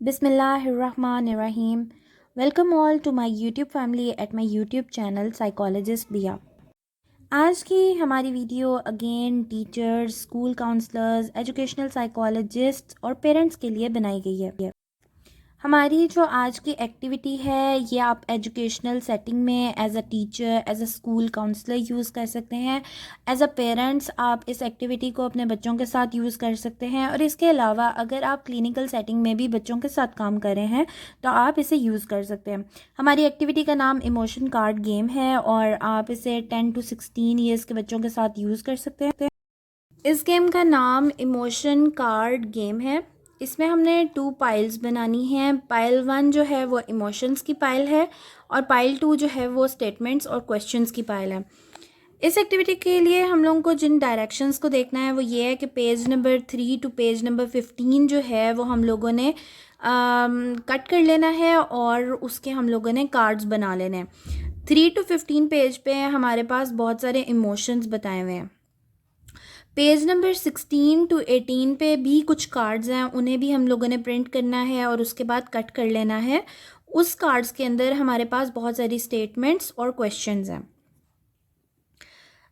Bismillahirrahmanirrahim. Welcome all to my YouTube family at my YouTube channel Psychologist Dia. आज की हमारी video again teachers, school counsellors, educational psychologists और parents के लिए बनाई गई है। हमारी जो आज की एक्टिविटी है ये आप एजुकेशनल सेटिंग में as a teacher, as a school counsellor use कर सकते हैं। एज अ पेरेंट्स आप इस एक्टिविटी को अपने बच्चों के साथ यूज़ कर सकते हैं और इसके अलावा अगर आप क्लिनिकल सेटिंग में भी बच्चों के साथ काम कर रहे हैं तो आप इसे यूज़ कर सकते हैं। हमारी एक्टिविटी का नाम इमोशन कार्ड गेम है और आप इसे 10 to 16 ईयर्स के बच्चों के साथ यूज़ कर सकते हैं। इस गेम का नाम इमोशन कार्ड गेम है। इसमें हमने 2 पाइल्स बनानी हैं। पाइल 1 जो है वो इमोशंस की पाइल है और पाइल 2 जो है वो स्टेटमेंट्स और क्वेश्चंस की पाइल है। इस एक्टिविटी के लिए हम लोगों को जिन डायरेक्शंस को देखना है वो ये है कि page number 3 to page number 15 जो है वो हम लोगों ने कट कर लेना है और उसके हम लोगों ने कार्ड्स बना लेने हैं। 3 to 15 पेज पे हमारे पास बहुत सारे इमोशंस बताए हुए हैं। पेज नंबर 16 to 18 पे भी कुछ कार्ड्स हैं, उन्हें भी हम लोगों ने प्रिंट करना है और उसके बाद कट कर लेना है। उस कार्ड्स के अंदर हमारे पास बहुत सारी स्टेटमेंट्स और क्वेश्चंस हैं।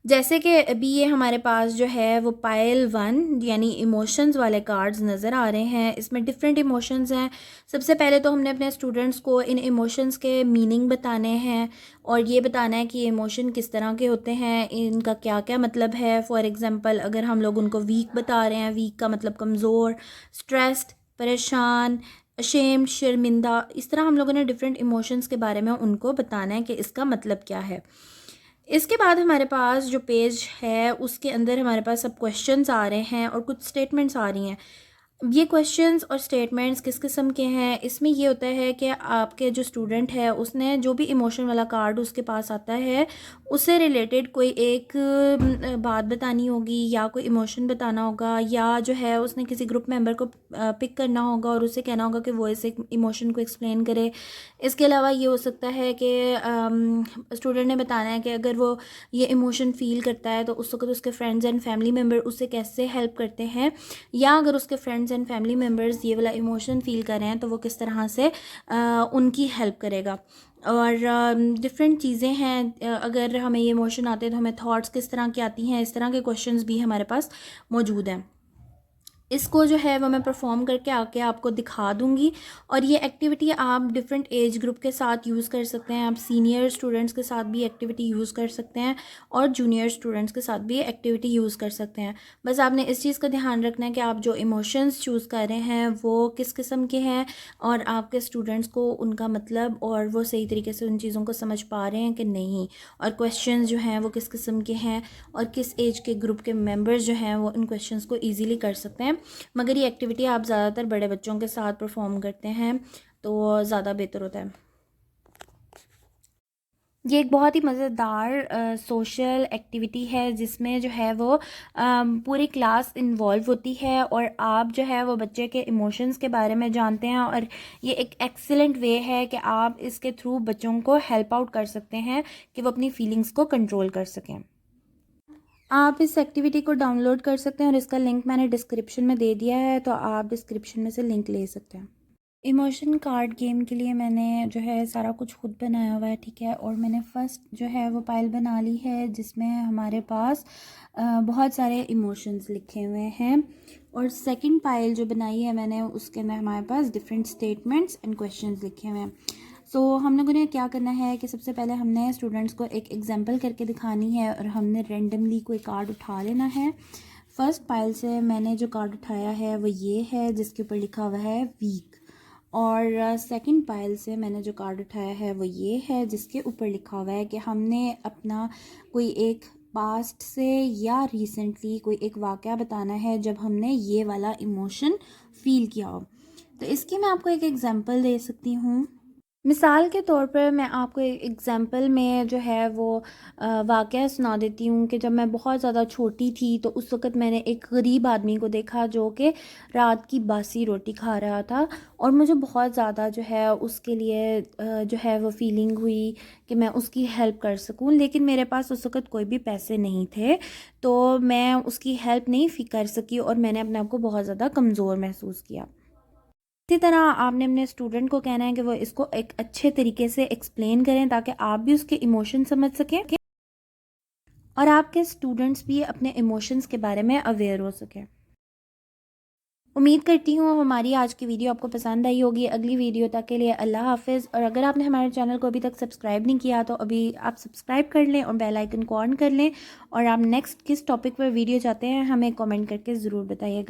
जैसे कि अभी ये हमारे पास जो है वो पाइल 1 यानी इमोशंस वाले कार्ड्स नज़र आ रहे हैं। इसमें डिफरेंट इमोशंस हैं। सबसे पहले तो हमने अपने स्टूडेंट्स को इन इमोशंस के मीनिंग बताने हैं और ये बताना है कि ये इमोशन किस तरह के होते हैं, इनका क्या क्या मतलब है। फॉर एग्ज़ाम्पल अगर हम लोग उनको वीक बता रहे हैं, वीक का मतलब कमज़ोर, स्ट्रेस्ड, परेशान, अशेम्ड, शर्मिंदा, इस तरह हम लोगों ने डिफरेंट इमोशंस के बारे में उनको बताना है कि इसका मतलब क्या है। इसके बाद हमारे पास जो पेज है उसके अंदर हमारे पास सब क्वेश्चंस आ रहे हैं और कुछ स्टेटमेंट्स आ रही हैं। ये क्वेश्चंस और स्टेटमेंट्स किस किस्म के हैं, इसमें ये होता है कि आपके जो स्टूडेंट है उसने जो भी इमोशन वाला कार्ड उसके पास आता है उससे रिलेटेड कोई एक बात बतानी होगी या कोई इमोशन बताना होगा या जो है उसने किसी ग्रुप मेंबर को पिक करना होगा और उससे कहना होगा कि वो इस इमोशन को एक्सप्लेन करे। इसके अलावा ये हो सकता है कि स्टूडेंट ने बताना है कि अगर वो ये इमोशन फील करता है तो उस वक्त उसके फ्रेंड्स एंड फैमिली मेम्बर उससे कैसे हेल्प करते हैं, या अगर उसके फ्रेंड्स एंड फैमिली मेम्बर्स ये वाला इमोशन फील कर रहे हैं तो वो किस तरह से उनकी हेल्प करेगा। और डिफरेंट चीज़ें हैं, अगर हमें ये इमोशन आते हैं तो हमें थॉट्स किस तरह की आती हैं, इस तरह के क्वेश्चंस भी हमारे पास मौजूद हैं। इसको जो है वो मैं परफॉर्म करके आके आपको दिखा दूँगी और ये एक्टिविटी आप डिफरेंट एज ग्रुप के साथ यूज़ कर सकते हैं। आप सीनियर स्टूडेंट्स के साथ भी एक्टिविटी यूज़ कर सकते हैं और जूनियर स्टूडेंट्स के साथ भी एक्टिविटी यूज़ कर सकते हैं। बस आपने इस चीज़ का ध्यान रखना है कि आप जो इमोशंस चूज़ कर रहे हैं वो किस किस्म के हैं और आपके स्टूडेंट्स को उनका मतलब और वो सही तरीके से उन चीज़ों को समझ पा रहे हैं कि नहीं, और क्वेश्चंस जो हैं वो किस किस्म के हैं और किस एज के ग्रुप के मेंबर्स जो हैं वो इन क्वेश्चंस को ईज़िली कर सकते हैं। मगर ये एक्टिविटी आप ज़्यादातर बड़े बच्चों के साथ परफॉर्म करते हैं तो ज़्यादा बेहतर होता है। ये एक बहुत ही मज़ेदार सोशल एक्टिविटी है जिसमें जो है वो पूरी क्लास इन्वॉल्व होती है और आप जो है वो बच्चे के इमोशंस के बारे में जानते हैं और ये एक एक्सीलेंट वे है कि आप इसके थ्रू बच्चों को हेल्प आउट कर सकते हैं कि वो अपनी फीलिंग्स को कंट्रोल कर सकें। आप इस एक्टिविटी को डाउनलोड कर सकते हैं और इसका लिंक मैंने डिस्क्रिप्शन में दे दिया है, तो आप डिस्क्रिप्शन में से लिंक ले सकते हैं। इमोशन कार्ड गेम के लिए मैंने जो है सारा कुछ खुद बनाया हुआ है, ठीक है। और मैंने फ़र्स्ट जो है वो पाइल बना ली है जिसमें हमारे पास बहुत सारे इमोशंस लिखे हुए हैं और सेकंड पाइल जो बनाई है मैंने उसके अंदर हमारे पास डिफरेंट स्टेटमेंट्स एंड क्वेश्चंस लिखे हुए हैं। सो हम लोगों ने क्या करना है कि सबसे पहले हमने स्टूडेंट्स को एक एग्जांपल करके दिखानी है और हमने रेंडमली कोई कार्ड उठा लेना है। फर्स्ट पाइल से मैंने जो कार्ड उठाया है वो ये है जिसके ऊपर लिखा हुआ है वीक, और सेकंड पाइल से मैंने जो कार्ड उठाया है वो ये है जिसके ऊपर लिखा हुआ है कि हमने अपना कोई एक पास्ट से या रिसेंटली कोई एक वाक़या बताना है जब हमने ये वाला इमोशन फ़ील किया हो। तो इसकी मैं आपको एक एग्जांपल दे सकती हूँ। मिसाल के तौर पर मैं आपको एक एग्ज़ाम्पल में जो है वो वाक़या सुना देती हूँ कि जब मैं बहुत ज़्यादा छोटी थी तो उस वक़्त मैंने एक गरीब आदमी को देखा जो कि रात की बासी रोटी खा रहा था और मुझे बहुत ज़्यादा जो है उसके लिए जो है वो फ़ीलिंग हुई कि मैं उसकी हेल्प कर सकूँ, लेकिन मेरे पास उस वक़्त कोई भी पैसे नहीं थे तो मैं उसकी हेल्प नहीं कर सकी और मैंने अपने आप को बहुत ज़्यादा कमज़ोर महसूस किया। इसी तरह आपने अपने स्टूडेंट को कहना है कि वो इसको एक अच्छे तरीके से एक्सप्लेन करें ताकि आप भी उसके इमोशन समझ सकें और आपके स्टूडेंट्स भी अपने इमोशंस के बारे में अवेयर हो सकें। उम्मीद करती हूँ हमारी आज की वीडियो आपको पसंद आई होगी। अगली वीडियो तक के लिए अल्लाह हाफ़िज़। और अगर आपने हमारे चैनल को अभी तक सब्सक्राइब नहीं किया तो अभी आप सब्सक्राइब कर लें और बेल आइकन को ऑन कर लें। और आप नेक्स्ट किस टॉपिक पर वीडियो चाहते हैं हमें कमेंट करके ज़रूर बताइएगा।